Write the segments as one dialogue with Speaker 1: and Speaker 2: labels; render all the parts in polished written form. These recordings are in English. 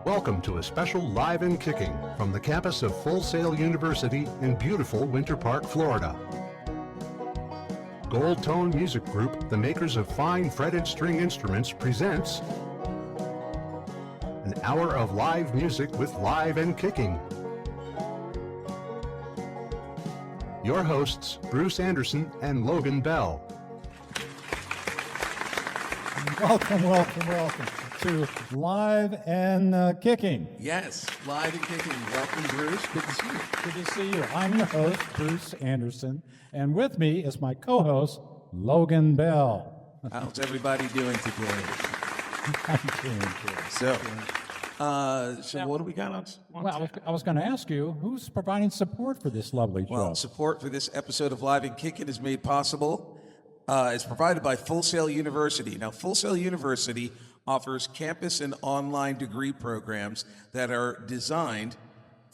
Speaker 1: Welcome to a special Live and Kicking from the campus of Full Sail University in beautiful Winter Park, Florida. Gold Tone Music Group, the makers of fine fretted string instruments, presents an hour of live music with Live and Kicking. Your hosts, Bruce Andersen and Logan Belle.
Speaker 2: Welcome to Live and Kicking.
Speaker 3: Yes, Live and Kicking. Welcome, Bruce. Good to see you.
Speaker 2: Good to see you. I'm your host, Bruce Andersen, and with me is my co-host, Logan Belle.
Speaker 3: How's everybody doing today?
Speaker 2: I'm doing good.
Speaker 3: So what do we got on?
Speaker 2: Well, I was going to ask you, who's providing support for this lovely show?
Speaker 3: Well, support for this episode of Live and Kicking is made possible. It's provided by Full Sail University. Now, Full Sail University offers campus and online degree programs that are designed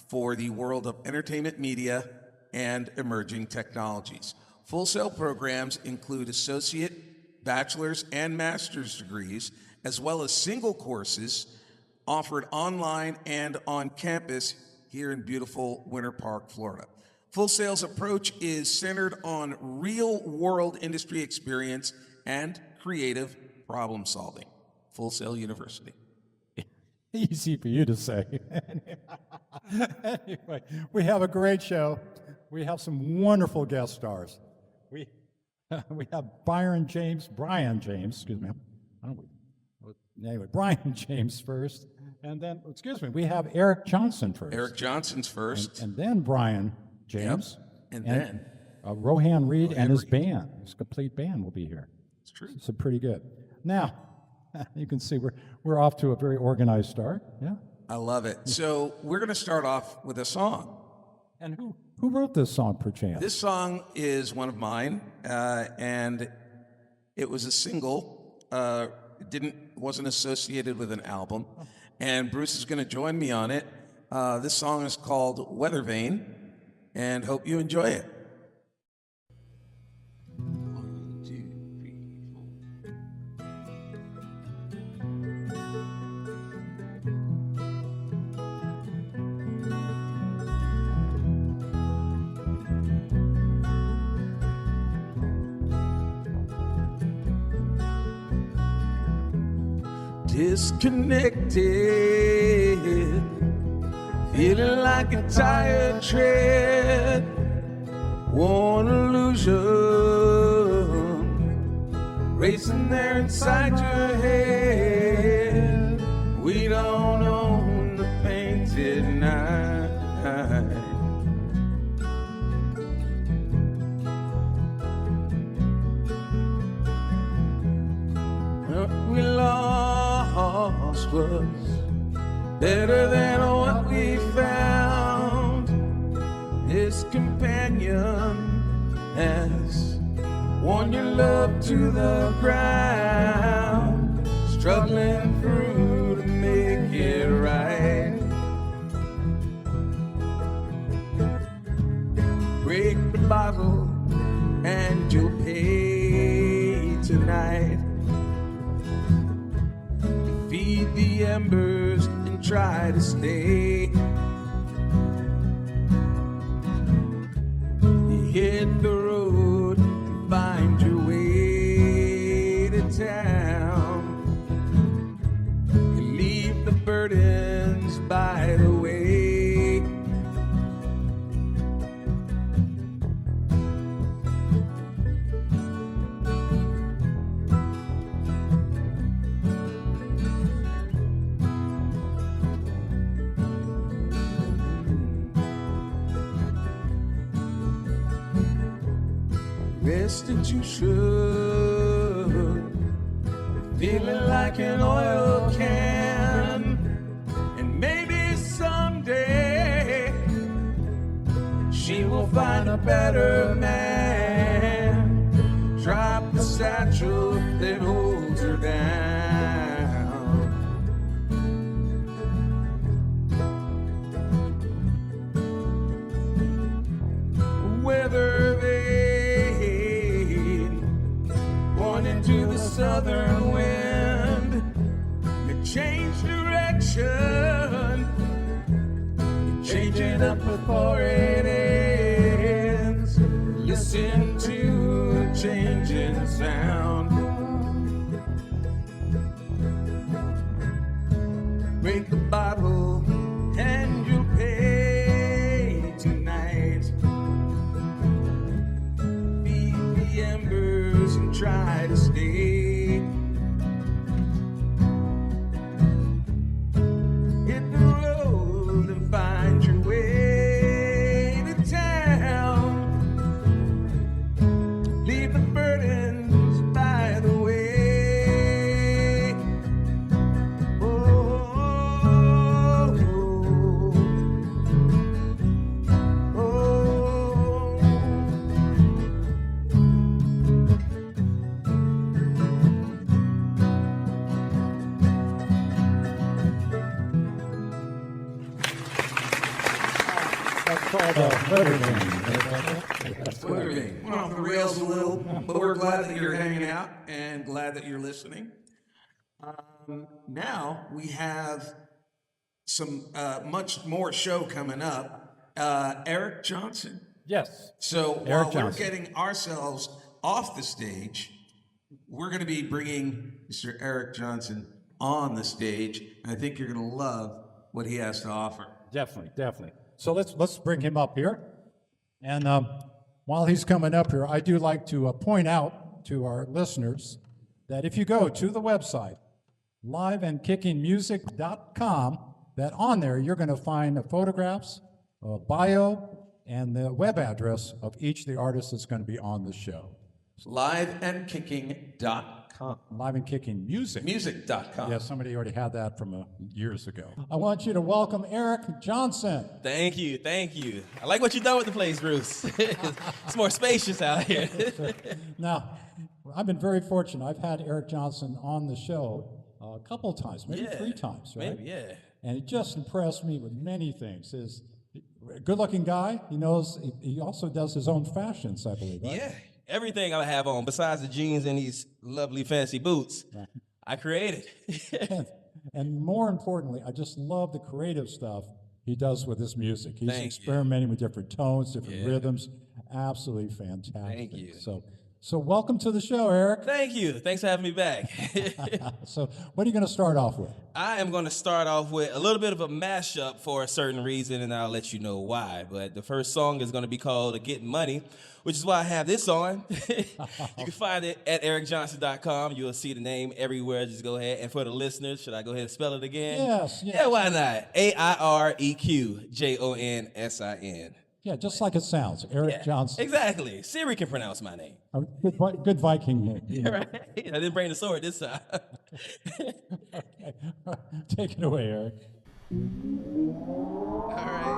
Speaker 3: for the world of entertainment media and emerging technologies. Full Sail programs include associate, bachelor's, and master's degrees, as well as single courses offered online and on campus here in beautiful Winter Park, Florida. Full Sail's approach is centered on real-world industry experience and creative problem solving. Full Sail University.
Speaker 2: Easy for you to say. Anyway, we have a great show. We have some wonderful guest stars. We have Bryan James, excuse me. Anyway, Bryan James first, and then, we have Aeriq Jonsin first.
Speaker 3: Aeriq Jonson's first.
Speaker 2: And then Bryan James.
Speaker 3: Yep. And then
Speaker 2: Rohan Reid and his band. His complete band will be here.
Speaker 3: It's true.
Speaker 2: So pretty good. Now, you can see we're off to a very organized start. Yeah.
Speaker 3: I love it. So we're going to start off with a song.
Speaker 2: And who wrote this song, perchance?
Speaker 3: This song is one of mine, and it was a single. It wasn't associated with an album, and Bruce is going to join me on it. This song is called Weather Vane, and hope you enjoy it. 1, 2, 3, 4. Disconnected, feeling like a tired tread, one illusion racing there inside your head. We don't own the painted night. What we lost was better than what we found. His companion has worn your love to the ground, struggling through to make it right. Break the bottle and you'll pay tonight. Feed the embers and try to stay. You hit the road and find your way to town. You leave the burdens by the way. Rest that you should, feeling like an oil can, and maybe someday she will find a better man. Drop the satchel that holds her down. Weather vane, born into the southern wind, it changed direction up before it ends. Listen to a changing sound. Break the bottle and you'll pay tonight. Feed the embers and try to stay. Hit the road and find your way to town. Leave the burdens by the way. Oh, oh, oh.
Speaker 2: That's called Liberty.
Speaker 3: Went off the rails a little, but we're glad that you're hanging out and glad that you're listening. Now we have some much more show coming up. Aeriq Jonsin.
Speaker 2: Yes.
Speaker 3: So
Speaker 2: Aeriq
Speaker 3: while we're
Speaker 2: Jonsin.
Speaker 3: getting ourselves off the stage, we're going to be bringing Mr. Aeriq Jonsin on the stage, and I think you're going to love what he has to offer.
Speaker 2: Definitely, definitely. So let's bring him up here. And while he's coming up here, I do like to point out to our listeners that if you go to the website, liveandkickingmusic.com, that on there you're going to find the photographs, bio, and the web address of each of the artists that's going to be on the show.
Speaker 3: Liveandkicking.com.
Speaker 2: Live and Kicking Music.
Speaker 3: Music.com.
Speaker 2: Yeah, somebody already had that from years ago. I want you to welcome Aeriq Jonsin.
Speaker 4: Thank you, thank you. I like what you've done with the place, Bruce. It's more spacious out here.
Speaker 2: Now, I've been very fortunate. I've had Aeriq Jonsin on the show a couple of times, maybe
Speaker 4: Yeah,
Speaker 2: 3 times, right?
Speaker 4: Maybe, yeah.
Speaker 2: And it just impressed me with many things. He's a good-looking guy. He knows. He also does his own fashions, I believe, right?
Speaker 4: Yeah, everything I have on, besides the jeans and these lovely fancy boots, I created.
Speaker 2: And more importantly, I just love the creative stuff he does with his music. He's
Speaker 4: Thank you.
Speaker 2: experimenting with different tones, different
Speaker 4: Yeah.
Speaker 2: rhythms. Absolutely fantastic.
Speaker 4: Thank you.
Speaker 2: So welcome to the show, Aeriq.
Speaker 4: Thank you. Thanks for having me back.
Speaker 2: So what are you going to start off with?
Speaker 4: I am going to start off with a little bit of a mashup for a certain reason, and I'll let you know why. But the first song is going to be called Getting Money, which is why I have this on. You can find it at EriqJonsin.com. You'll see the name everywhere. Just go ahead. And for the listeners, should I go ahead and spell it again?
Speaker 2: Yes.
Speaker 4: Yeah, why not? AIREQJONSIN.
Speaker 2: Yeah, just like it sounds, Aeriq Jonsin.
Speaker 4: Exactly. Siri can pronounce my name.
Speaker 2: Good Viking name.
Speaker 4: Right? I didn't bring the sword this time.
Speaker 2: Take it away, Aeriq.
Speaker 4: All right.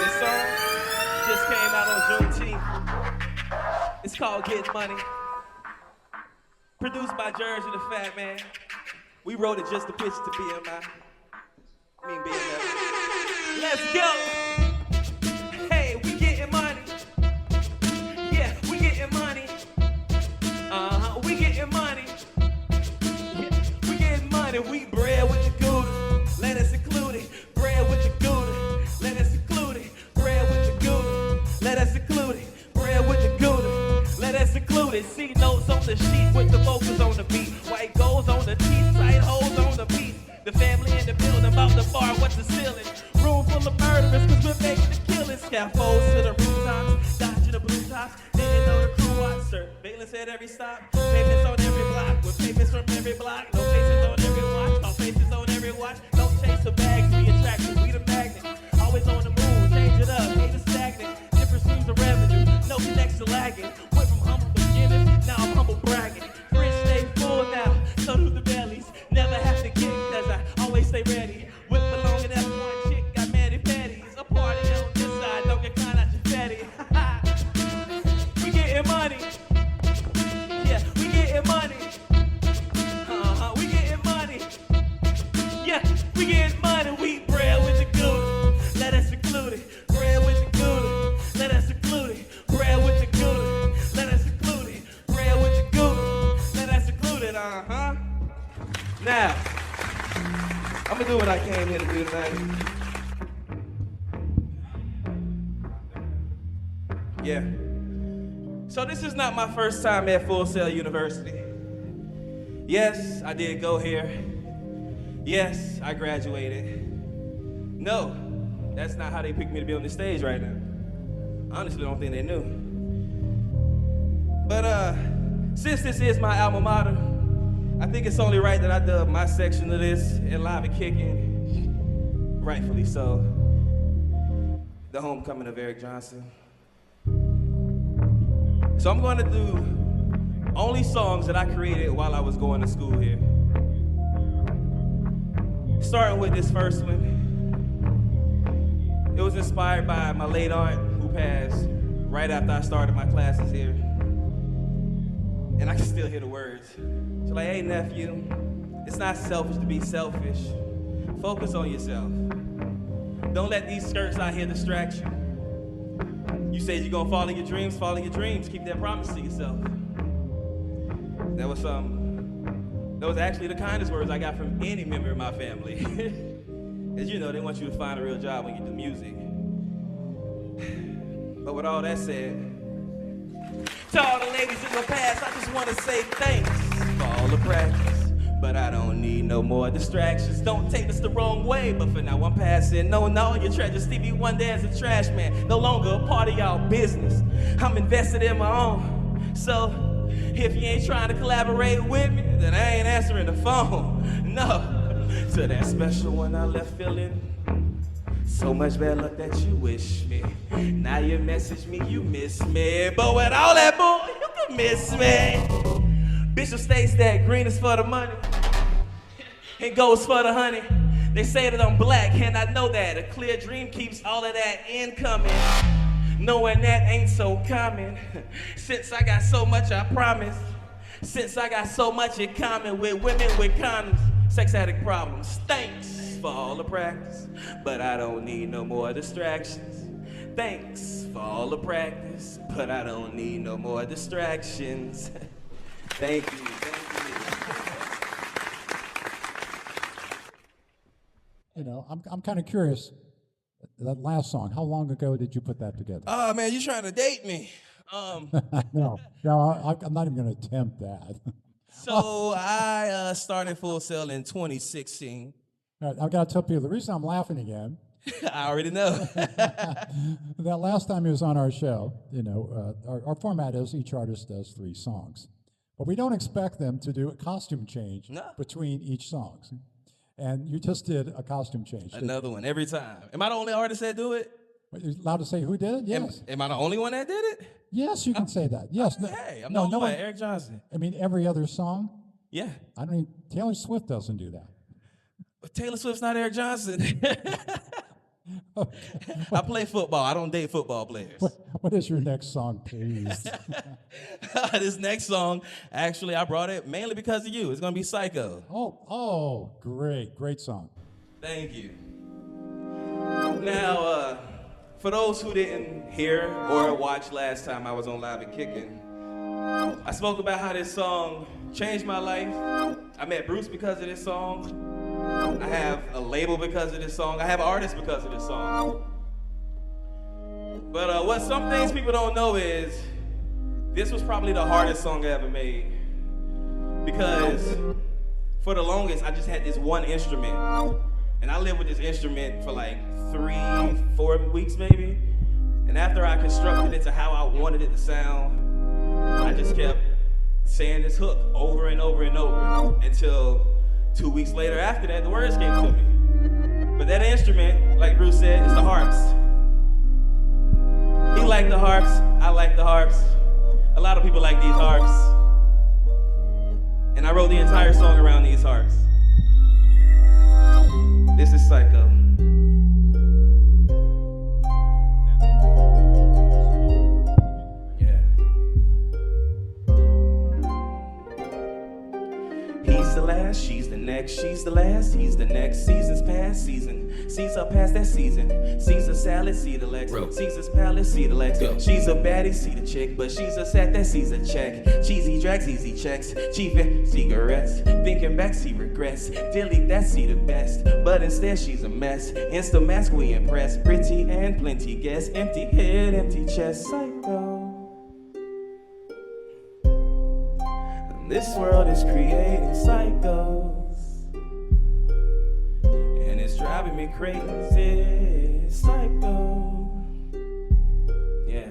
Speaker 4: This song just came out on Juneteenth. It's called Getting Money. Produced by Jersey the Fat Man. We wrote it just to pitch to BMI. BMI. Let's go. Hey, we getting money. Yeah, we getting money. We getting money. Yeah, we getting money. We bread with the gouda, lettuce included. Bread with the gouda, lettuce included. Bread with the gouda, lettuce included. Bread with the gouda, lettuce included. See notes on the sheet with the vocals on the beat. White goals on the teeth, tight holes on the piece. The family in the building, about the bar, what's the ceiling? Room full of murderers, cause we're making the killing. Scaffolds to the rooftops, dodging the blue tops. Didn't know the crew watch, surveillance at every stop. Payments on every block, with payments from every block. No faces on every watch, no faces on every watch. Don't chase the bags, be attractive, we the magnet. Always on the move, change it up, ain't it stagnant. Different streams of revenue, no connection lagging. Went from humble beginnings, now I'm humble bragging. Fridge stay full now, so do the bellies. Never have to kick, cause I always stay ready. Whip along and F1 chick, got Manny Petties. A party on this side, don't get caught out your fatty. We getting money. Yeah, we getting money. We getting money. Yeah, we getting money. We bread with the gouda, let us include it. Bread with the gouda, let us include it. Bread with the gouda, let us include it. Bread with the gouda, let us include it. Now, I'm gonna do what I came here to do tonight. Yeah. So this is not my first time at Full Sail University. Yes, I did go here. Yes, I graduated. No, that's not how they picked me to be on the stage right now. Honestly, I don't think they knew. But since this is my alma mater, I think it's only right that I dub my section of this in Live and Kickin', rightfully so. The homecoming of Aeriq Jonsin. So I'm going to do only songs that I created while I was going to school here. Starting with this first one. It was inspired by my late aunt who passed right after I started my classes here. And I can still hear the words. She's like, hey nephew, it's not selfish to be selfish. Focus on yourself. Don't let these skirts out here distract you. You said you're gonna follow your dreams, follow your dreams. Keep that promise to yourself. That was actually the kindest words I got from any member of my family. As you know, they want you to find a real job when you do music. But with all that said, to all the ladies in the past, I just want to say thanks for all the practice. But I don't need no more distractions. Don't take this the wrong way, but for now I'm passing. No, your treasure Stevie Wonder as a trash man. No longer a part of y'all business. I'm invested in my own. So, if you ain't trying to collaborate with me, then I ain't answering the phone. No. To that special one I left feeling so much bad luck that you wish me. Now you message me, you miss me. But with all that bull, you can miss me. Bishop states that green is for the money and gold is for the honey. They say that I'm black, and I know that. A clear dream keeps all of that incoming. Knowing that ain't so common. Since I got so much, I promise. Since I got so much in common with women with condoms, sex addict problems. Thanks for all the practice, but I don't need no more distractions. Thanks for all the practice, but I don't need no more distractions. Thank you.
Speaker 2: You know, I'm kind of curious. That last song, how long ago did you put that together?
Speaker 4: Oh man, you trying to date me?
Speaker 2: No, I'm not even going to attempt that.
Speaker 4: So I started Full Sail in 2016.
Speaker 2: All right, I've got to tell people the reason I'm laughing again.
Speaker 4: I already know.
Speaker 2: That last time he was on our show, you know, our format is each artist does 3 songs, but we don't expect them to do a costume change between each song. And you just did a costume change.
Speaker 4: Another one every time. Am I the only artist that do it?
Speaker 2: You're allowed to say who did it? Yes.
Speaker 4: Am I the only one that did it?
Speaker 2: Yes, you can say that. Yes.
Speaker 4: Hey, I'm the only one. Aeriq Jonsin.
Speaker 2: I mean, every other song?
Speaker 4: Yeah.
Speaker 2: I don't. Taylor Swift doesn't do that.
Speaker 4: But Taylor Swift's not Aeriq Jonsin. I play football. I don't date football players.
Speaker 2: What is your next song, please?
Speaker 4: This next song, actually, I brought it mainly because of you. It's going to be Psycho.
Speaker 2: Oh, great song.
Speaker 4: Thank you. Now, for those who didn't hear or watch last time I was on Live and Kickin', I spoke about how this song changed my life. I met Bruce because of this song. I have a label because of this song. I have artists because of this song. But what some things people don't know is this was probably the hardest song I ever made. Because for the longest, I just had this one instrument. And I lived with this instrument for like 3-4 weeks maybe. And after I constructed it to how I wanted it to sound, I just kept saying this hook over and over and over until 2 weeks later after that, the words came to me. But that instrument, like Bruce said, is the harps. He liked the harps, I like the harps. A lot of people like these harps. And I wrote the entire song around these harps. This is Psycho. Yeah. He's the last past, she's the next, she's the last, he's the next. Seasons past season, sees her past that season. Caesar salad, see the legs. Caesar's palace, see the legs. She's a baddie, see the chick, but she's a sat that sees a check. Cheesy drags, easy checks, chiefin' cigarettes. Thinking back, see regrets. Delete that, see the best, but instead she's a mess. Insta mask, we impress. Pretty and plenty guess. Empty head, empty chest. Psycho. This world is creating psychos, and it's driving me crazy. Psycho, yeah.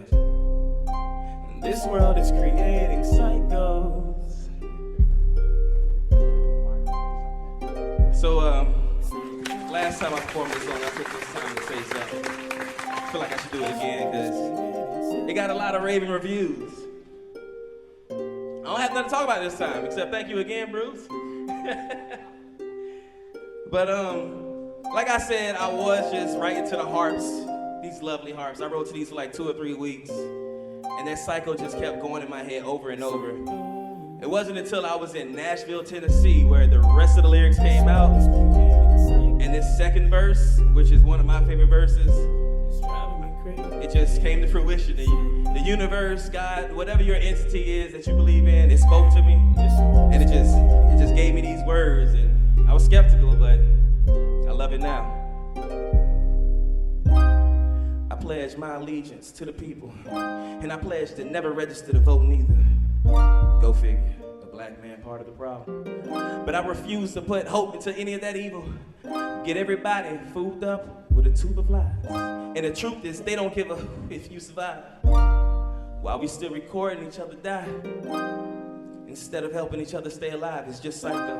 Speaker 4: This world is creating psychos. So, last time I performed this song, I took this time to say something. I feel like I should do it again because it got a lot of raving reviews. I don't have nothing to talk about this time, except thank you again, Bruce. But like I said, I was just writing to the harps, these lovely harps. I wrote to these for like 2 or 3 weeks, and that cycle just kept going in my head over and over. It wasn't until I was in Nashville, Tennessee, where the rest of the lyrics came out, and this second verse, which is one of my favorite verses, it just came to fruition. The universe, God, whatever your entity is that you believe in, it spoke to me, and it just gave me these words. And I was skeptical, but I love it now. I pledge my allegiance to the people, and I pledge to never register to vote neither. Go figure. The black man part of the problem. But I refuse to put hope into any of that evil. Get everybody fooled up with a tube of lies. And the truth is, they don't give a if you survive. While we still recording each other die. Instead of helping each other stay alive, it's just psycho.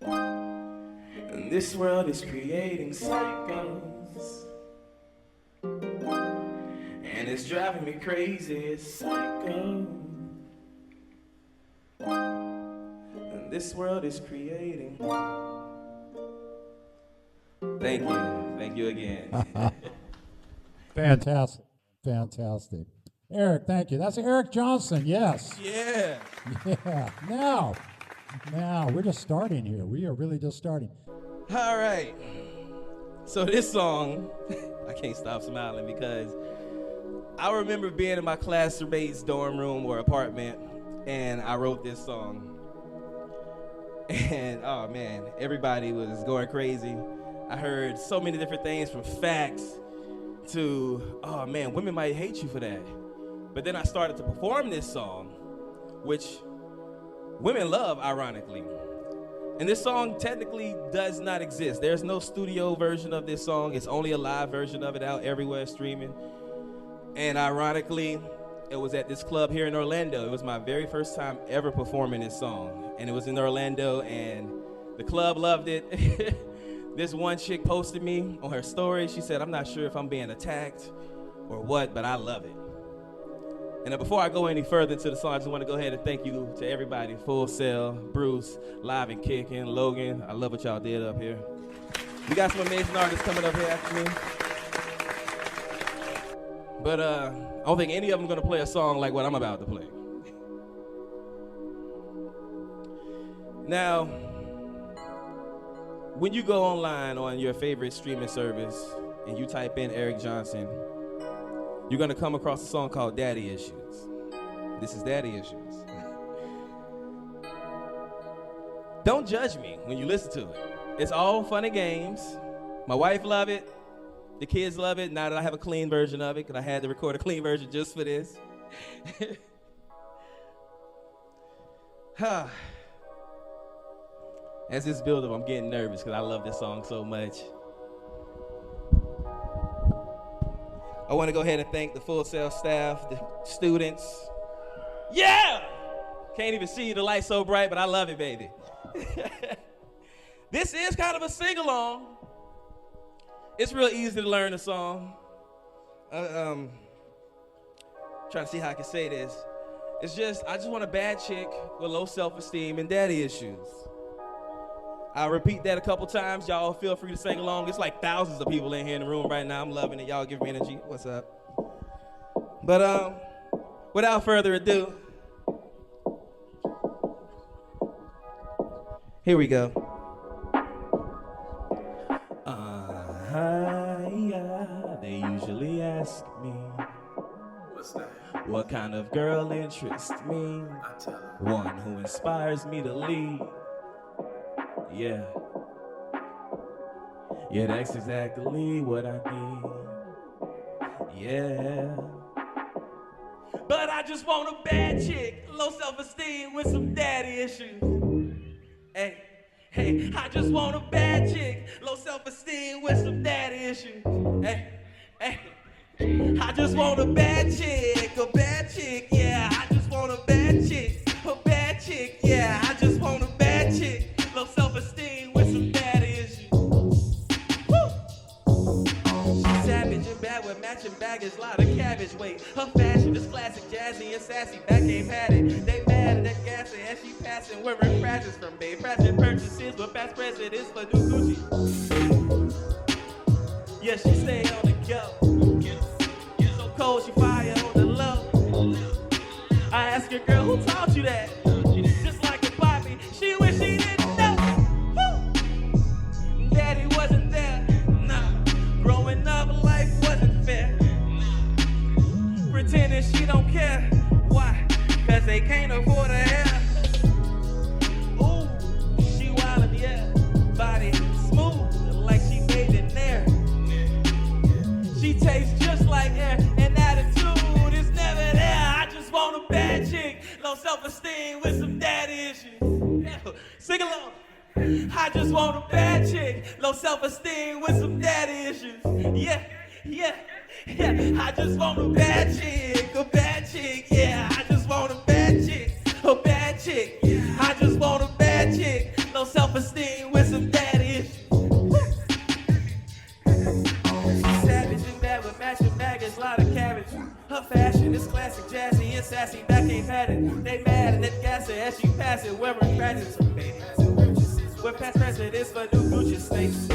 Speaker 4: And this world is creating psychos. And it's driving me crazy, it's psycho. And this world is creating. Thank you again.
Speaker 2: Fantastic, fantastic. Aeriq, thank you. That's Aeriq Jonsin, yes.
Speaker 4: Yeah.
Speaker 2: Yeah, now, we're just starting here. We are really just starting.
Speaker 4: All right. So this song, I can't stop smiling because I remember being in my classmate's dorm room or apartment, and I wrote this song. And, oh man, everybody was going crazy. I heard so many different things, from facts to, oh man, women might hate you for that. But then I started to perform this song, which women love, ironically. And this song technically does not exist. There's no studio version of this song. It's only a live version of it out everywhere streaming. And ironically, it was at this club here in Orlando. It was my very first time ever performing this song. And it was in Orlando, and the club loved it. This one chick posted me on her story. She said, I'm not sure if I'm being attacked or what, but I love it. And before I go any further into the song, I just want to go ahead and thank you to everybody, Full Sail, Bruce, Live and Kickin, Logan. I love what y'all did up here. We got some amazing artists coming up here after me. But I don't think any of them are going to play a song like what I'm about to play. Now, when you go online on your favorite streaming service and you type in Aeriq Jonsin, you're gonna come across a song called Daddy Issues. This is Daddy Issues. Don't judge me when you listen to it. It's all fun and games. My wife love it. The kids love it. Now that I have a clean version of it, because I had to record a clean version just for this. As this build up, I'm getting nervous because I love this song so much. I want to go ahead and thank the Full Sail staff, the students. Yeah! Can't even see the light so bright, but I love it, baby. This is kind of a sing-along. It's real easy to learn a song. Trying to see how I can say this. It's just, I just want a bad chick with low self-esteem and daddy issues. I'll repeat that a couple times. Y'all feel free to sing along. It's like thousands of people in here in the room right now. I'm loving it. Y'all give me energy. What's up? But without further ado, Here we go. They usually ask me,
Speaker 5: What's that?
Speaker 4: what kind of girl interests me?
Speaker 5: I tell her.
Speaker 4: One who inspires me to lead. Yeah. Yeah, that's exactly what I need. Yeah. But I just want a bad chick, low self-esteem with some daddy issues. Hey, hey, I just want a bad chick, low self-esteem with some daddy issues. Hey, hey, I just want a bad chick, yeah. I just want a bad chick, yeah. I just want a bad chick, low self-esteem with some daddy issues. Woo! She's savage and bad with matching baggage, lot of cabbage weight. Her fashion is classic, jazzy and sassy, back ain't had it. They mad at that gassing as she passing, wearing prizes from Bay. Present purchases with past presidents for new Gucci. Yeah, she stay on the go. So cold, she fire on the low. I ask her, girl, who taught you that? Just like a poppy, she wish she didn't know. Woo! Daddy wasn't there, nah. Growing up, life wasn't fair. Pretending she don't care. Why? Cause they can't afford her hair. Ooh, she wildin', yeah. Body smooth, like she bathed in air. She tastes just like air, and attitude is never there. I just want a bad chick, low self-esteem with some daddy issues. Yeah. Sing along. I just want a bad chick, low self-esteem with some daddy issues. Yeah, yeah, yeah. I just want a bad chick, yeah. I just want a bad chick, yeah. I just want a bad chick, low self-esteem with some daddy issues. Savage and bad with matching baggage, lot of cabbage. Her fashion is classic, jazzy and sassy, back ain't had it. They mad and it gas her as she pass it, wearing prizes from Bay. We're past presidents for new Gucci snakes.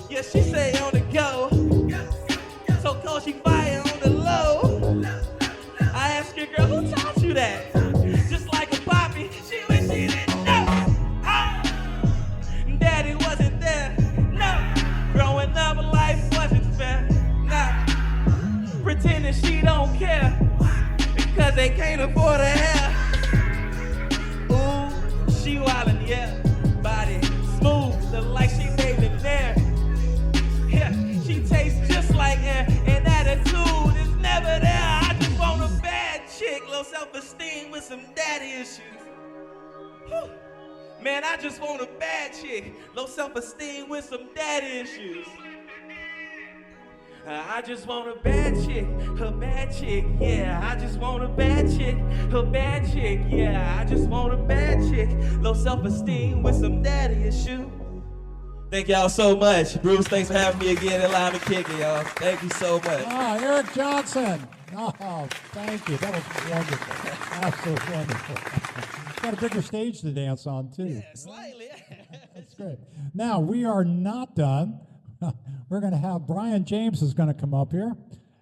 Speaker 4: Yeah, she stay on the go. So cold, she fire on the low. I ask her, girl, who taught you that? Just like a poppy, she wish she didn't know. Ah, daddy wasn't there, no. Growing up, life wasn't fair, nah. Pretending she don't care, because they can't afford her hair. Ooh, she wildin', yeah. Body smooth, look like she bathed in air. Yeah, she tastes just like air, and attitude is never there. I just want a bad chick, low self-esteem with some daddy issues. Whew. Man, I just want a bad chick, low self-esteem with some daddy issues. I just want a bad chick, yeah. I just want a bad chick, yeah. I just want a bad chick, low self-esteem with some daddy issues. Thank y'all so much. Bruce, thanks for having me again at Live and Kickin', y'all. Thank you so much.
Speaker 2: Aeriq Jonsin. Oh, thank you. That was wonderful. Absolutely wonderful. Got a bigger stage to dance on, too.
Speaker 4: Yeah, slightly.
Speaker 2: That's great. Now, we are not done. We're going to have Bryan James is going to come up here,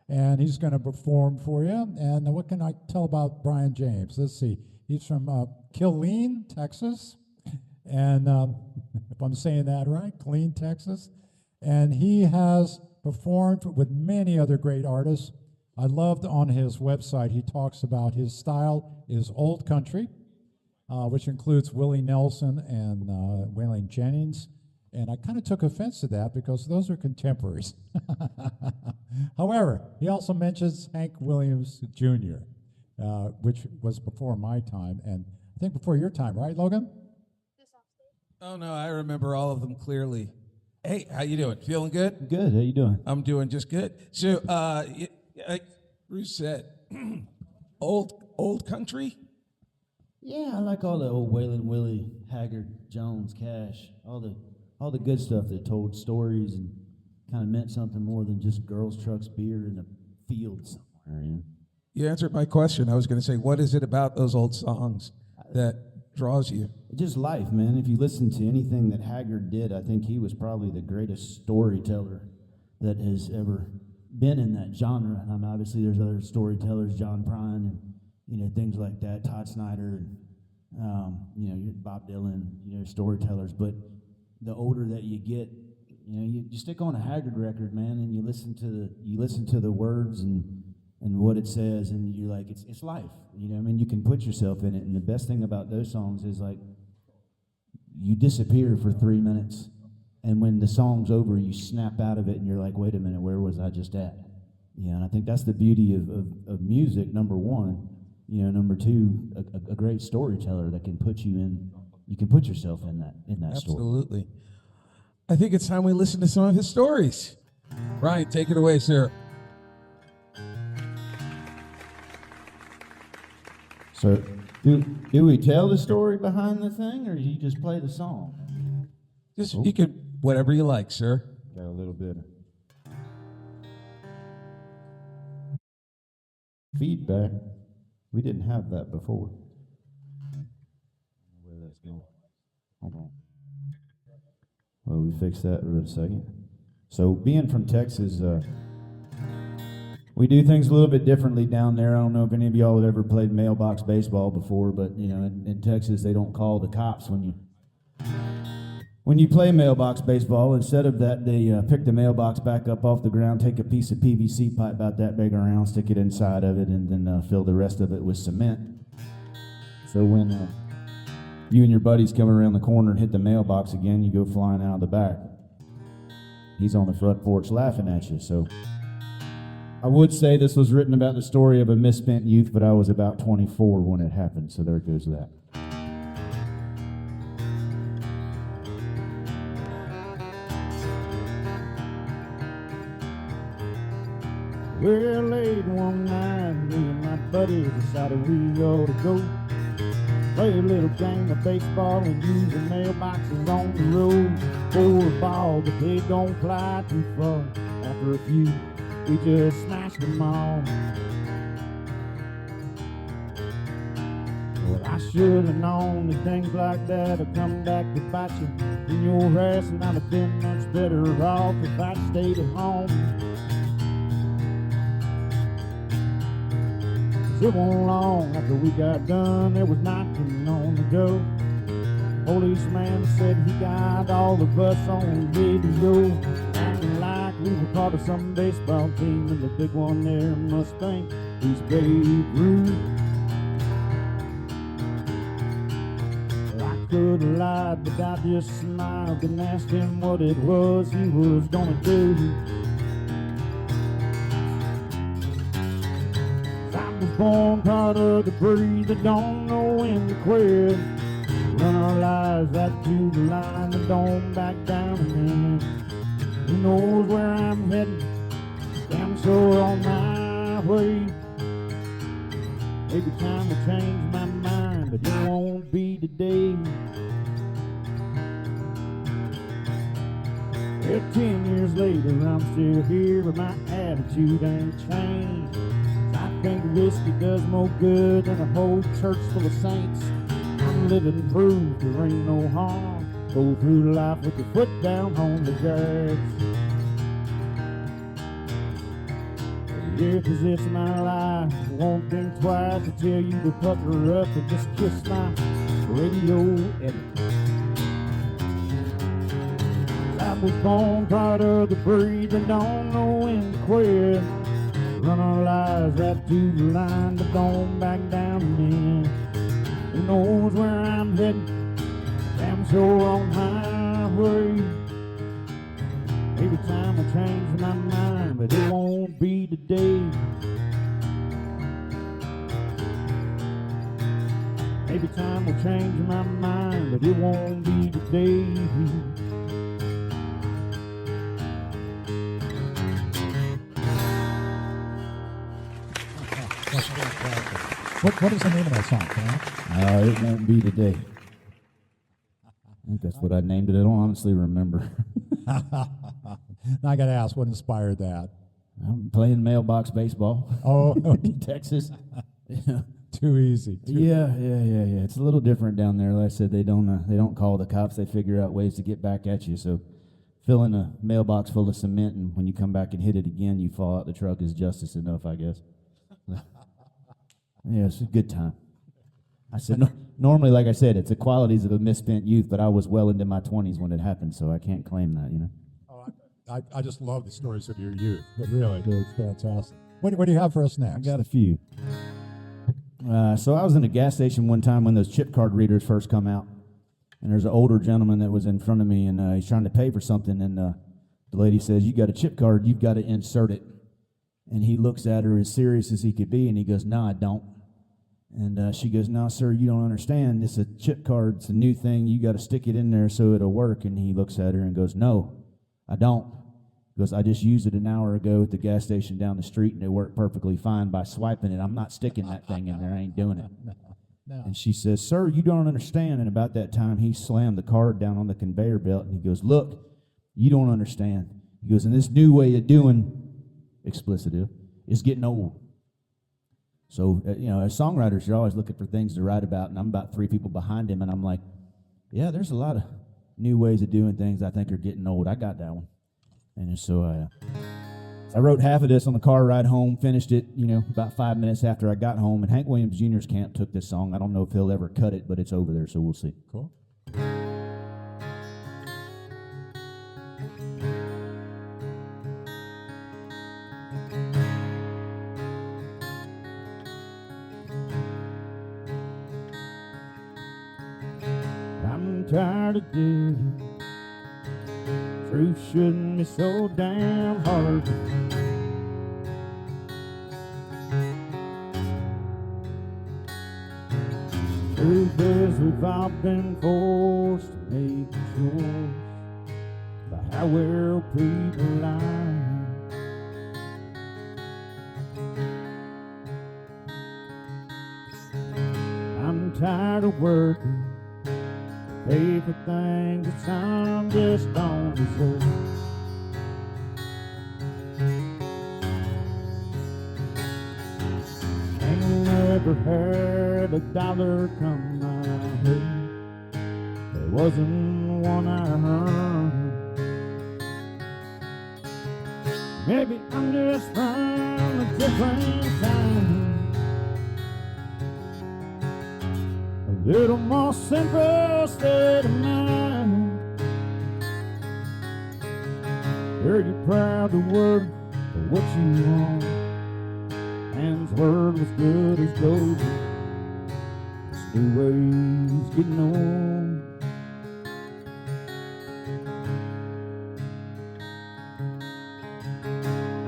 Speaker 2: and he's going to perform for you. And what can I tell about Bryan James? Let's see. He's from Killeen, Texas. And if I'm saying that right, Killeen, Texas. And he has performed with many other great artists. I loved on his website, he talks about his style is old country, which includes Willie Nelson and Waylon Jennings. And I kind of took offense to that because those are contemporaries. However, he also mentions Hank Williams Jr., which was before my time, and I think before your time, right, Logan?
Speaker 3: Oh no, I remember all of them clearly. Hey, how you doing? Feeling good?
Speaker 6: Good. How you doing?
Speaker 3: I'm doing just good. So, like Bruce said, old country.
Speaker 6: Yeah, I like all the old Waylon, Willie, Haggard, Jones, Cash, all the good stuff that told stories and kind of meant something more than just girls, trucks, beer in a field somewhere. You know?
Speaker 3: You answered my question. I was going to say, what is it about those old songs that draws you?
Speaker 6: Just life, man. If you listen to anything that Haggard did, I think he was probably the greatest storyteller that has ever been in that genre. I mean, obviously there's other storytellers, John Prine and things like that, Todd Snyder, and you're Bob Dylan, storytellers. But the older that you get, you stick on a Haggard record, man, and you listen to the words and what it says, and you're like, it's life. You can put yourself in it. And the best thing about those songs is like, you disappear for 3 minutes, and when the song's over, you snap out of it, and you're like, wait a minute, where was I just at? And I think that's the beauty of music, number one. Number two, a great storyteller that can put you in. You can put yourself in that story.
Speaker 7: Absolutely. I think it's time we listen to some of his stories. Bryan, take it away, sir.
Speaker 6: So, do we tell the story behind the thing, or do you just play the song?
Speaker 7: You can, whatever you like, sir.
Speaker 6: Got a little bit of feedback. We didn't have that before. Where that's going? Hold on. Well, we fixed that in a second. So, being from Texas, we do things a little bit differently down there. I don't know if any of y'all have ever played mailbox baseball before, but in Texas they don't call the cops when you play mailbox baseball. Instead of that, they pick the mailbox back up off the ground, take a piece of PVC pipe about that big around, stick it inside of it, and then fill the rest of it with cement. So when you and your buddies come around the corner and hit the mailbox again, you go flying out of the back. He's on the front porch laughing at you. So I would say this was written about the story of a misspent youth, but I was about 24 when it happened, so there goes that. Well, late one night, me and my buddies decided we ought to go play a little game of baseball and use the mailboxes on the road for a ball, but they don't fly too far. After a few, we just smashed them all. Well, I should have known that things like that would come back to bite you in your ass, and I'd have been much better off if I'd stayed at home. It wasn't long after we got done, there was knocking on the door. Policeman said he got all of us on radio, acting like we were part of some baseball team, and the big one there must think he's Babe Ruth. Well, I could have lied, but I just smiled and asked him what it was he was gonna do. Was born part of the breed that don't know when to quit. Run our lives right to the line that don't back down again. Who knows where I'm heading? Damn sure on my way. Maybe time to change my mind, but it won't be today. Well, 10 years later, I'm still here, but my attitude ain't changed. I think whiskey does more good than a whole church full of saints. I'm living proof there ain't no harm. Go through life with your foot down on the gas. Yeah, 'cause it's my life. I won't think twice to tell you to pucker up and just kiss my radio edit. I was born part of the breed that don't know when to quit. Run our lives right to the line, but don't back down again. Who knows where I'm heading? Damn sure on my way. Maybe time will change my mind, but it won't be today. Maybe time will change my mind, but it won't be today.
Speaker 2: What is the name of that song, Tom?
Speaker 6: It won't be today. I think that's what I named it. I don't honestly remember.
Speaker 2: Now I got to ask, what inspired that?
Speaker 6: I'm playing mailbox baseball.
Speaker 2: Oh,
Speaker 6: in Texas. Yeah.
Speaker 2: Too easy.
Speaker 6: Yeah. It's a little different down there. Like I said, they don't call the cops. They figure out ways to get back at you. So filling a mailbox full of cement, and when you come back and hit it again, you fall out the truck is justice enough, I guess. Yeah, it's a good time. I said, no, normally, like I said, it's the qualities of a misspent youth, but I was well into my 20s when it happened, so I can't claim that, you know.
Speaker 2: Oh, I just love the stories of your youth. But really, it's fantastic. What do you have for us next?
Speaker 6: I got a few. So I was in a gas station one time when those chip card readers first come out, and there's an older gentleman that was in front of me, and he's trying to pay for something, and the lady says, "You got a chip card, you've got to insert it." And he looks at her as serious as he could be, and he goes, "No, I don't." And she goes, "No, sir, you don't understand. It's a chip card. It's a new thing. You got to stick it in there so it'll work." And he looks at her and goes, "No, I don't." He goes, "I just used it an hour ago at the gas station down the street, and it worked perfectly fine by swiping it. I'm not sticking that thing in there. I ain't doing it."
Speaker 2: No.
Speaker 6: And she says, "Sir, you don't understand." And about that time, he slammed the card down on the conveyor belt, and he goes, "Look, you don't understand." He goes, "And this new way of doing," explicitive, "is getting old." So, as songwriters, you're always looking for things to write about, and I'm about 3 people behind him, and I'm like, yeah, there's a lot of new ways of doing things I think are getting old. I got that one. And so I wrote half of this on the car ride home, finished it, about 5 minutes after I got home, and Hank Williams Jr.'s camp took this song. I don't know if he'll ever cut it, but it's over there, so we'll see.
Speaker 2: Cool.
Speaker 6: I'm tired of digging. Truth shouldn't be so damn hard. Truth is we've all been forced to make a choice about how well people lie. I'm tired of working, pay for things that some just don't deserve. Ain't never heard a dollar come my way. There wasn't one I heard. Maybe I'm just from a different time. A little more simple state of mind. Heard you're proud to work for what you want. Man's word was good as gold. This new way's getting old.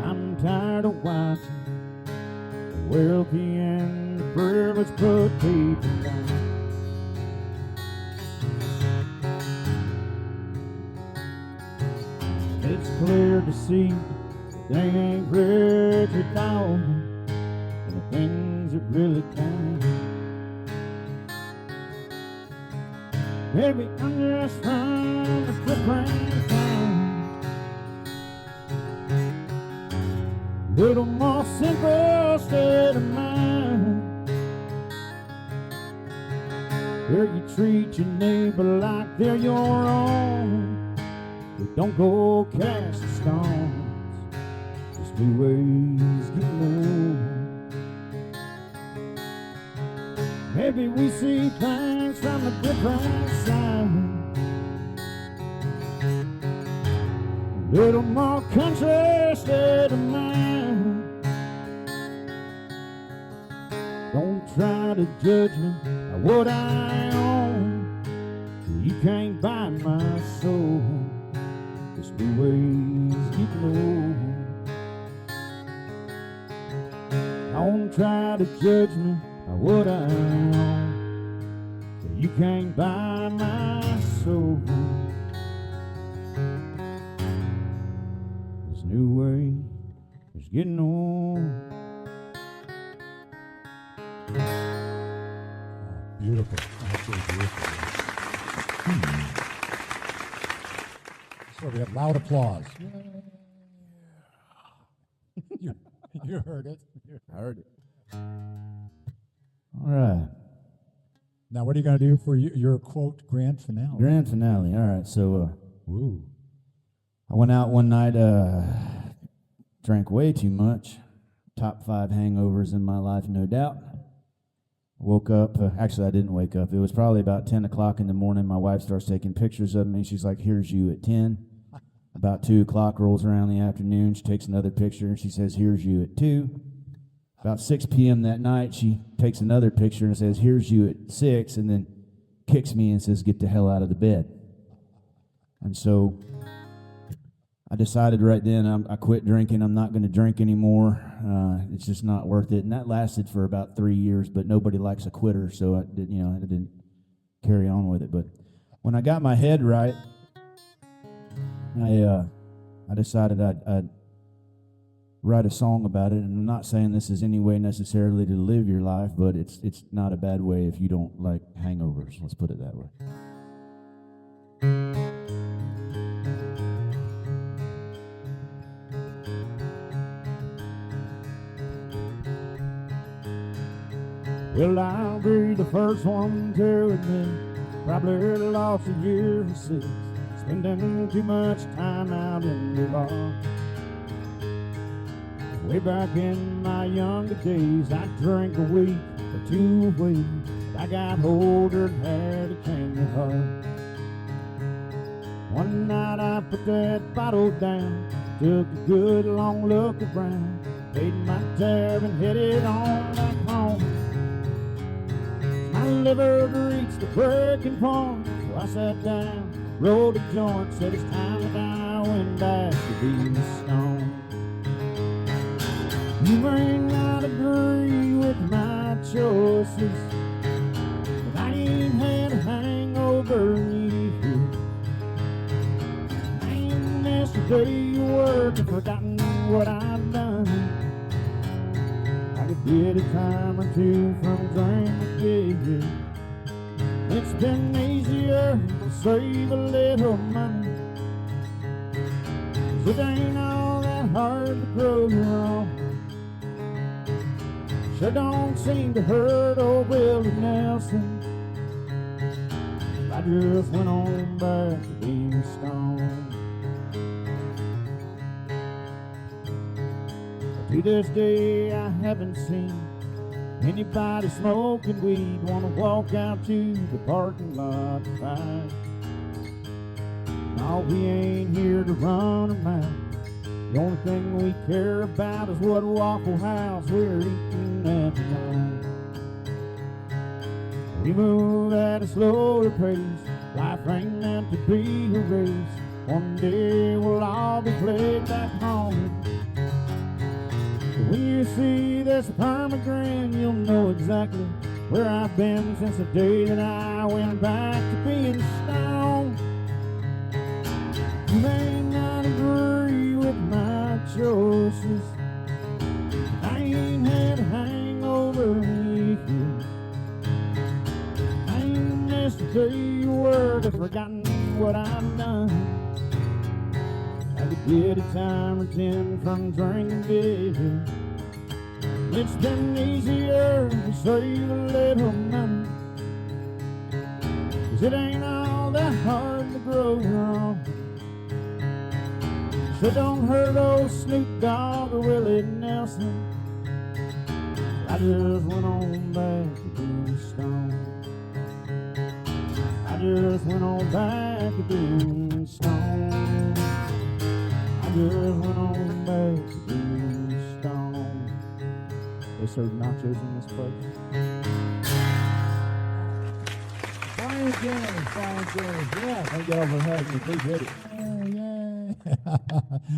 Speaker 6: I'm tired of watching the wealthy and the privileged put people down. It's clear to see they ain't rich at all, and the things that really count. Maybe I'm just from a different town. Little more simple state of mind. Where you treat your neighbor like they're your own. But don't go cast stones. This new way's getting old. Maybe we see things from a different side. A little more country state of mind. Don't try to judge me by what I own. You can't buy my soul. This new way's getting old. Don't try to judge me by what I own. You can't buy my soul. This new way is getting old.
Speaker 2: Beautiful. Absolutely beautiful. So we have loud applause. You heard it.
Speaker 6: I heard it. All right.
Speaker 2: Now, what are you going to do for your quote grand finale?
Speaker 6: Grand finale. All right. So
Speaker 2: Ooh.
Speaker 6: I went out one night, drank way too much. Top 5 hangovers in my life, no doubt. Woke up. Actually, I didn't wake up. It was probably about 10 o'clock in the morning. My wife starts taking pictures of me. She's like, here's you at 10. About 2 o'clock rolls around in the afternoon. She takes another picture, and she says, here's you at 2. About 6 p.m. that night, she takes another picture and says, here's you at 6, and then kicks me and says, get the hell out of the bed. And so I decided right then I quit drinking. I'm not going to drink anymore. It's just not worth it. And that lasted for about 3 years, but nobody likes a quitter, so I didn't carry on with it. But when I got my head right, I decided I'd write a song about it. And I'm not saying this is any way necessarily to live your life, but it's not a bad way if you don't like hangovers. Let's put it that way. Well, I'll be the first one to admit, probably lost a year or 6, spending too much time out in the bar. Way back in my younger days, I drank a week or 2 a week, but I got older and had a change of heart. One night I put that bottle down, took a good long look around, paid my tab and headed on back home. My liver reached the breaking point, so I sat down, rolled a joint, said it's time that I went back to being stoned. You may not agree with my choices, but I ain't had a hangover in years. I ain't missed a day of work and forgotten what I've done. I could get a time or 2 from drinking. It's been easier to save a little money, 'cause it ain't all that hard to grow wrong. Sure don't seem to hurt old Willie Nelson. I just went on back to being stoned. To this day I haven't seen anybody smoking weed wanna walk out to the parking lot to fight. No, we ain't here to run them out. The only thing we care about is what Waffle House we're eating at tonight. We move at a slower pace. Life ain't meant to be a race. One day we'll all be played back home. When you see this perma-grin, you'll know exactly where I've been since the day that I went back to being stoned. You may not agree with my choices, I ain't had a hangover in years. I ain't missed a day of work or forgotten what I've done. I could get a time or 10 from drinking beer. It's been easier to save a little money, 'cause it ain't all that hard to grow wrong. So don't hurt old Snoop Dogg or Willie Nelson. I just went on back to being stoned. I just went on back to being stoned. I just went on back to being stoned. They serve nachos in this place. Bryan James, yeah. Don't get over head, you please hit it.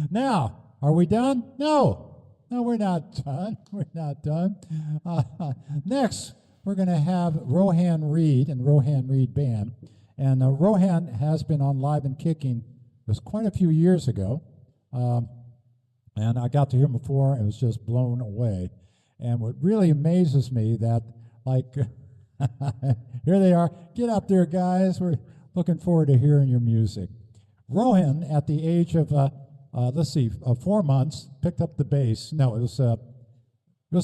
Speaker 2: Now, are we done? No, we're not done. We're not done. Next, we're going to have Rohan Reid and Rohan Reid Band. And Rohan has been on Live and Kicking. It was quite a few years ago. And I got to hear him before and was just blown away. And what really amazes me that, like, here they are. Get up there, guys. We're looking forward to hearing your music. Rohan, at the age of, 4 months, picked up the bass. No, it was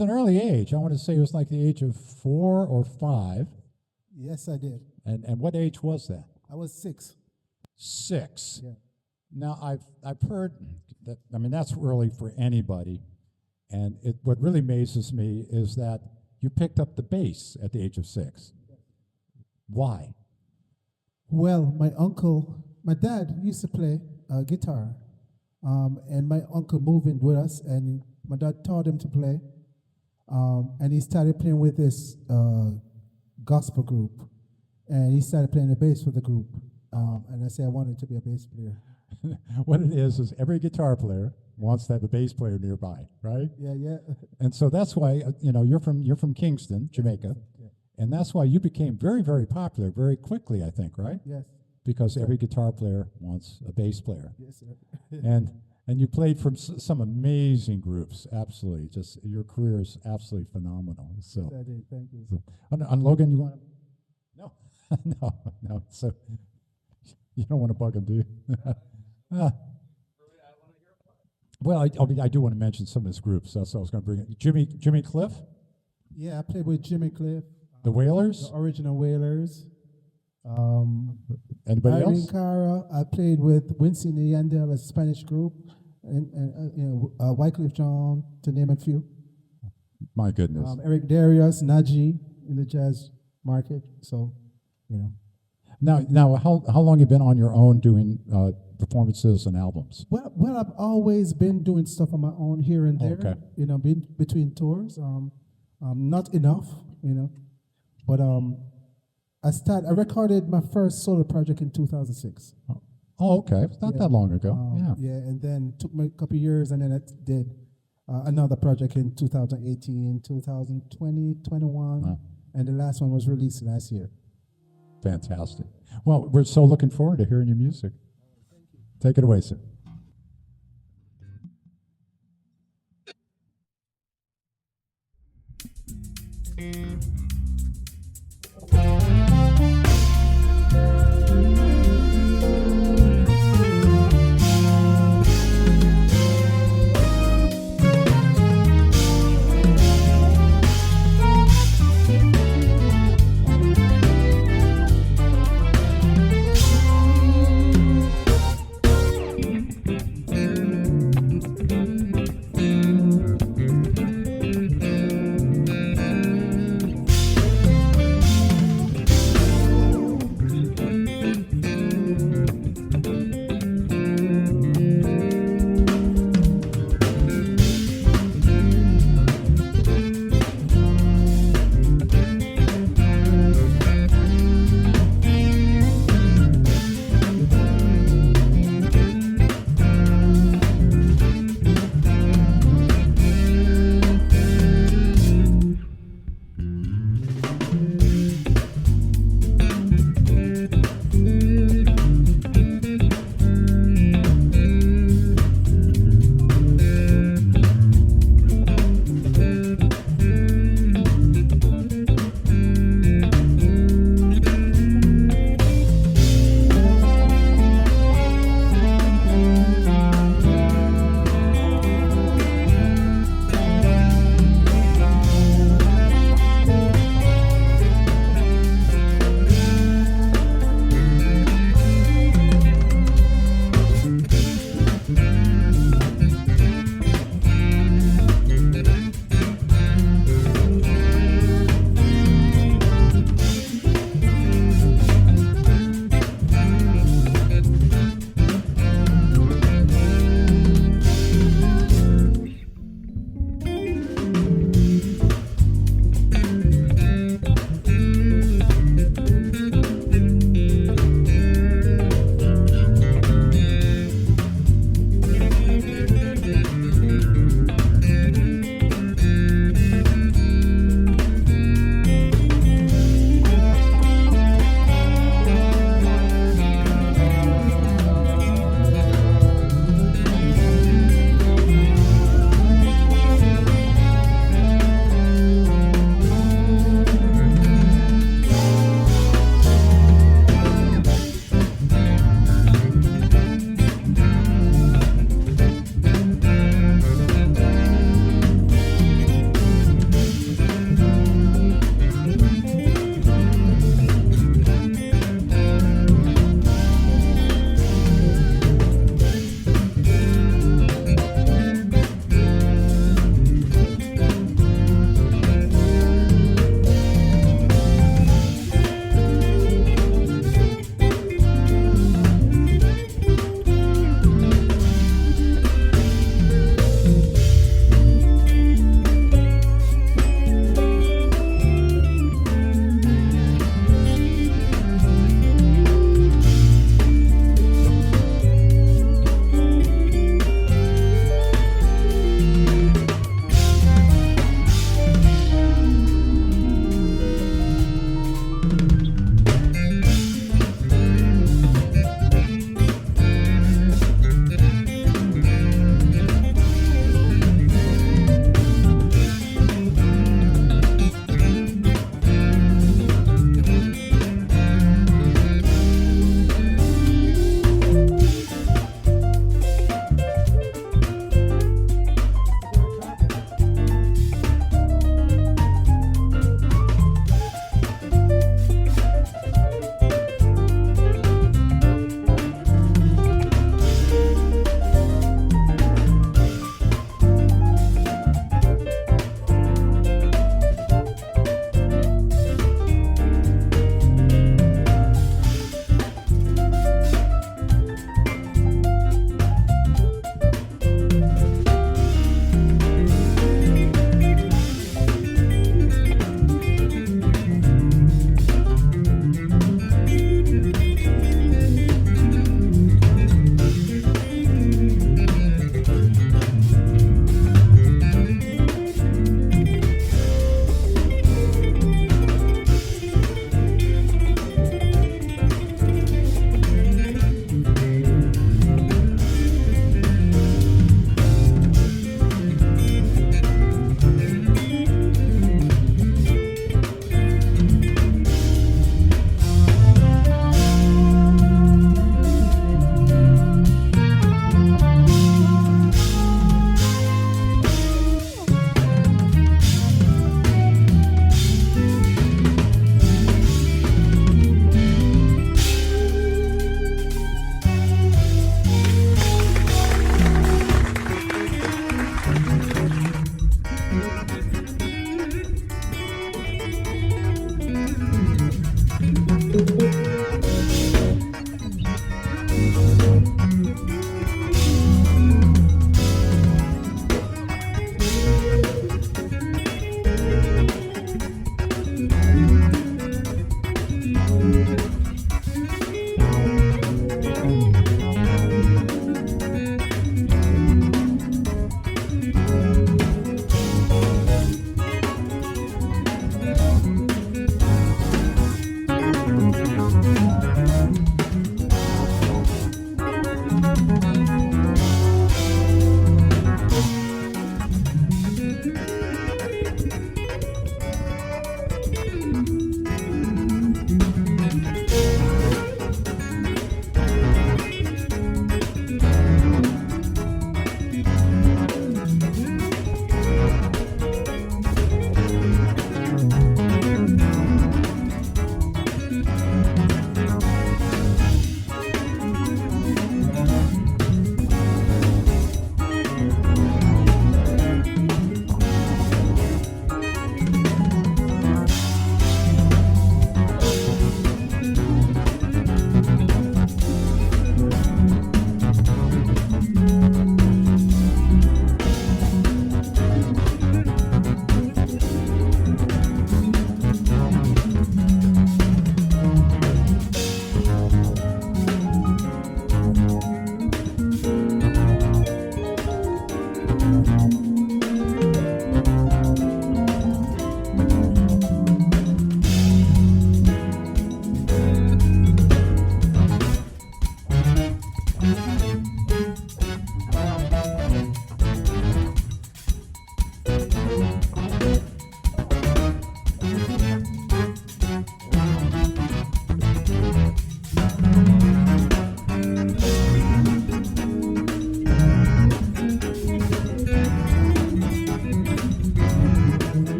Speaker 2: an early age. I want to say it was like the age of 4 or 5.
Speaker 8: Yes, I did.
Speaker 2: And what age was that?
Speaker 8: I was 6.
Speaker 2: 6.
Speaker 8: Yeah.
Speaker 2: Now, I've heard that, that's early for anybody. And what really amazes me is that you picked up the bass at the age of 6. Why?
Speaker 8: Well, my dad used to play guitar, and my uncle moved in with us, and my dad taught him to play, and he started playing with this gospel group, and he started playing the bass for the group, and I said I wanted to be a bass player.
Speaker 2: What it is every guitar player wants to have a bass player nearby, right?
Speaker 8: Yeah, yeah.
Speaker 2: And so that's why you're from Kingston, Jamaica,
Speaker 8: Yeah.
Speaker 2: and that's why you became very, very popular very quickly, I think, right?
Speaker 8: Yes,
Speaker 2: Because every guitar player wants a bass player,
Speaker 8: yes, sir.
Speaker 2: and you played from some amazing groups. Absolutely, just your career is absolutely phenomenal. So,
Speaker 8: Yes, I did. Thank you.
Speaker 2: so on Logan, you want to? No, no. So you don't want to bug him, do you? Well, I do want to mention some of his groups. That's what I was going to bring it. Jimmy Cliff,
Speaker 8: Yeah, I played with Jimmy Cliff,
Speaker 2: the Wailers.
Speaker 8: the original Wailers.
Speaker 2: Anybody
Speaker 8: Irene
Speaker 2: else?
Speaker 8: Cara, I played with Winston and Yandel, a Spanish group, and Wycliffe Jean, to name a few.
Speaker 2: My goodness.
Speaker 8: Eric Darius, Naji in the jazz market. So, you know.
Speaker 2: Now, how long you been on your own doing performances and albums?
Speaker 8: Well, I've always been doing stuff on my own here and there.
Speaker 2: Okay.
Speaker 8: You know, between tours. Not enough, but I recorded my first solo project in 2006.
Speaker 2: Oh, okay. It's not that long ago.
Speaker 8: Yeah, and then took me a couple of years, and then I did another project in 2018, 2020, 21,
Speaker 2: Wow.
Speaker 8: and the last one was released last year.
Speaker 2: Fantastic. Well, we're so looking forward to hearing your music. Take it away, sir.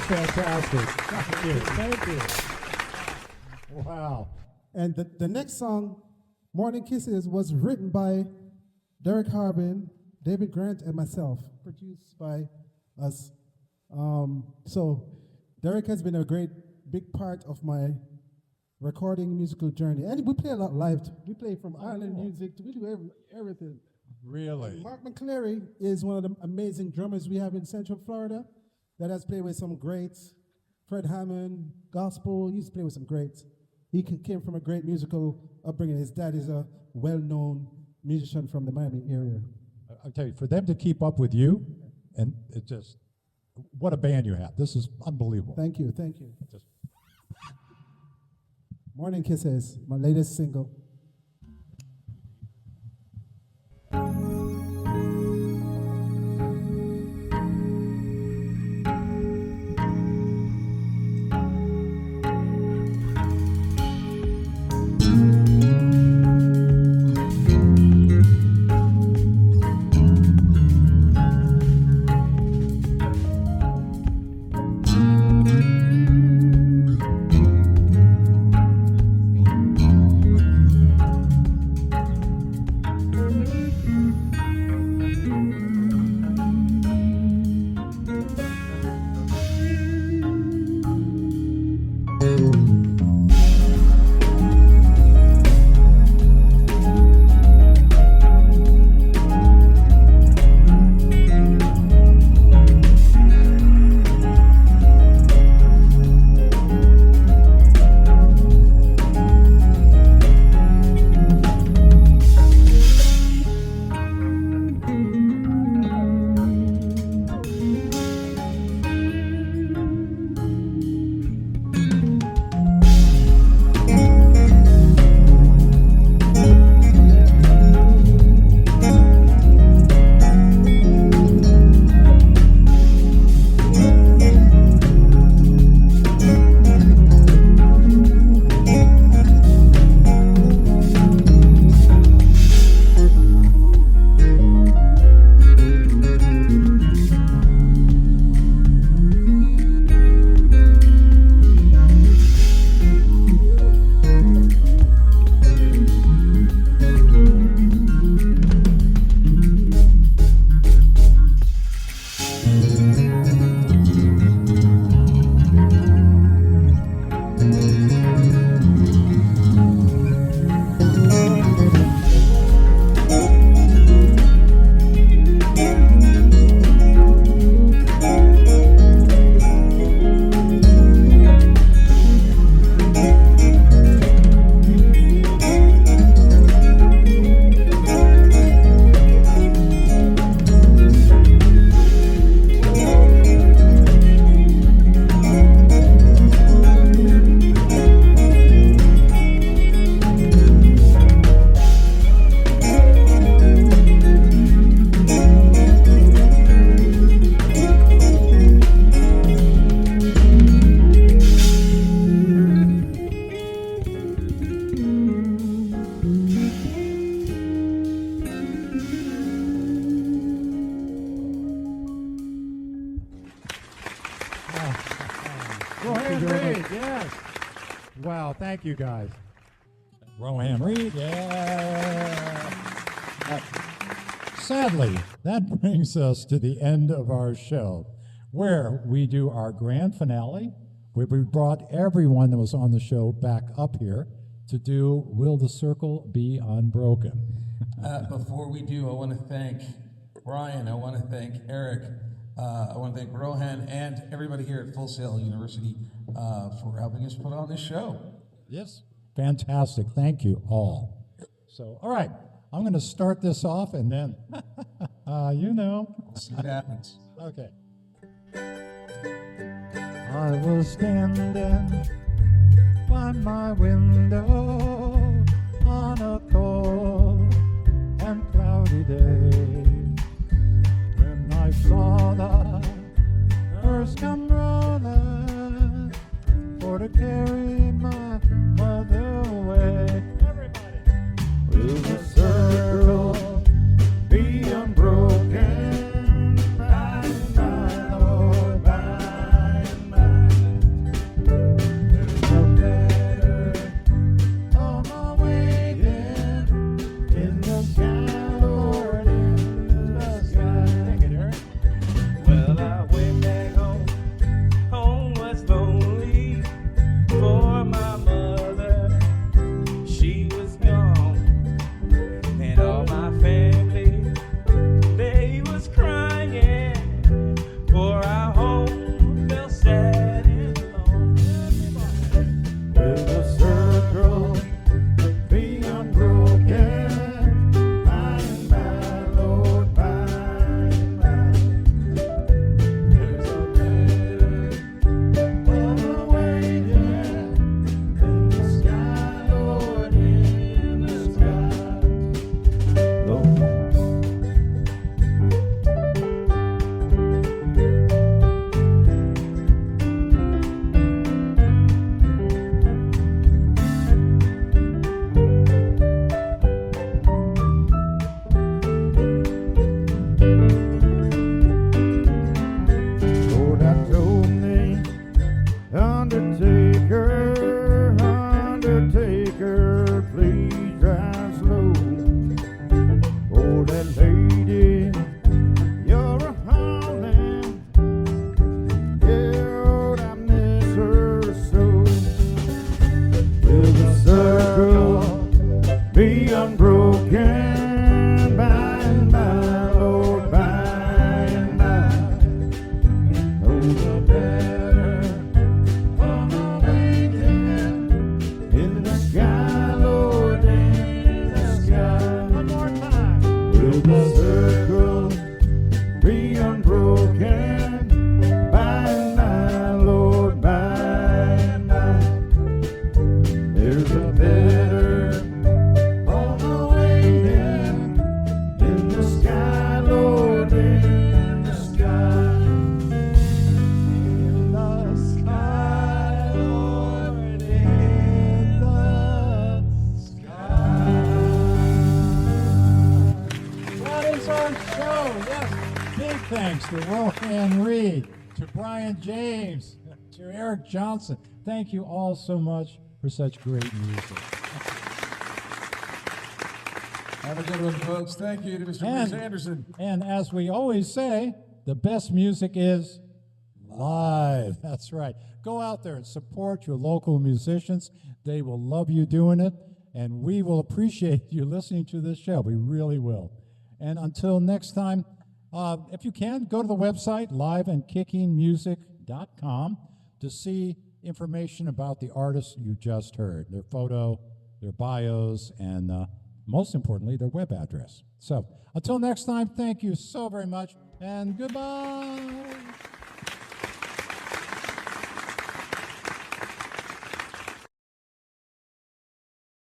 Speaker 2: Fantastic. Thank you. Thank you. Wow.
Speaker 8: And the next song, Morning Kisses, was written by Derek Harbin, David Grant, and myself, produced by us. So Derek has been a great big part of my recording musical journey. And we play a lot live. We play from Ireland music. We do everything.
Speaker 2: Really?
Speaker 8: Mark McCleary is one of the amazing drummers we have in Central Florida that has played with some greats. Fred Hammond, gospel, he used to play with some greats. He came from a great musical upbringing. His dad is a well-known musician from the Miami area.
Speaker 2: I'll tell you, for them to keep up with you, and it just, what a band you have. This is unbelievable.
Speaker 8: Thank you, thank you.
Speaker 2: Just
Speaker 8: Morning Kisses, my latest single.
Speaker 2: Thank you, guys. Rohan Reid, yeah. Sadly, that brings us to the end of our show, where we do our grand finale, where we brought everyone that was on the show back up here to do Will the Circle Be Unbroken?
Speaker 9: Before we do, I want to thank Bryan, I want to thank Aeriq, I want to thank Rohan and everybody here at Full Sail University for helping us put on this show.
Speaker 2: Yes, fantastic. Thank you all. So, all right, I'm going to start this off and then, you know.
Speaker 9: We'll see what happens.
Speaker 2: Okay. I was standing by my window on a cold and cloudy day when I saw the hearse come rolling for to carry my mother away. Everybody, will the circle be unbroken? By and by, Lord, by and by. There's a better on my way in the sky, Lord, in the sky. Take it, Eric.
Speaker 4: Well, I went back home. Home was lonely for my mother. She was gone, and all my family, they was crying, for our home felt sad and alone.
Speaker 2: Will the circle be unbroken? By and by, Lord, by and by. There's a better on the way in the sky, Lord, in the sky. Lord. Lord, I told me, Undertaker, Undertaker, please drive slow. Oh, that lady, you're a howling. Yeah, Lord, I miss her so. Will the circle be unbroken? By and by, Lord, by and by. Oh, the better on the way in the sky, Lord, in the sky. One more time. Will the circle be unbroken? By and by, Lord, by and by. There's a better on the way in the sky, Lord, in the sky. In the sky, Lord, in the sky. That is our show. Yes, big thanks to Rohan Reid, to Bryan James, to Aeriq Jonsin. Thank you all so much for such great music.
Speaker 9: Have a good one, folks. Thank you to Mr. Bruce Andersen.
Speaker 2: And as we always say, the best music is live. That's right. Go out there and support your local musicians. They will love you doing it, and we will appreciate you listening to this show. We really will. And until next time, if you can, go to the website, liveandkickingmusic.com, to see information about the artists you just heard, their photo, their bios, and most importantly, their web address. So until next time, thank you so very much, and goodbye.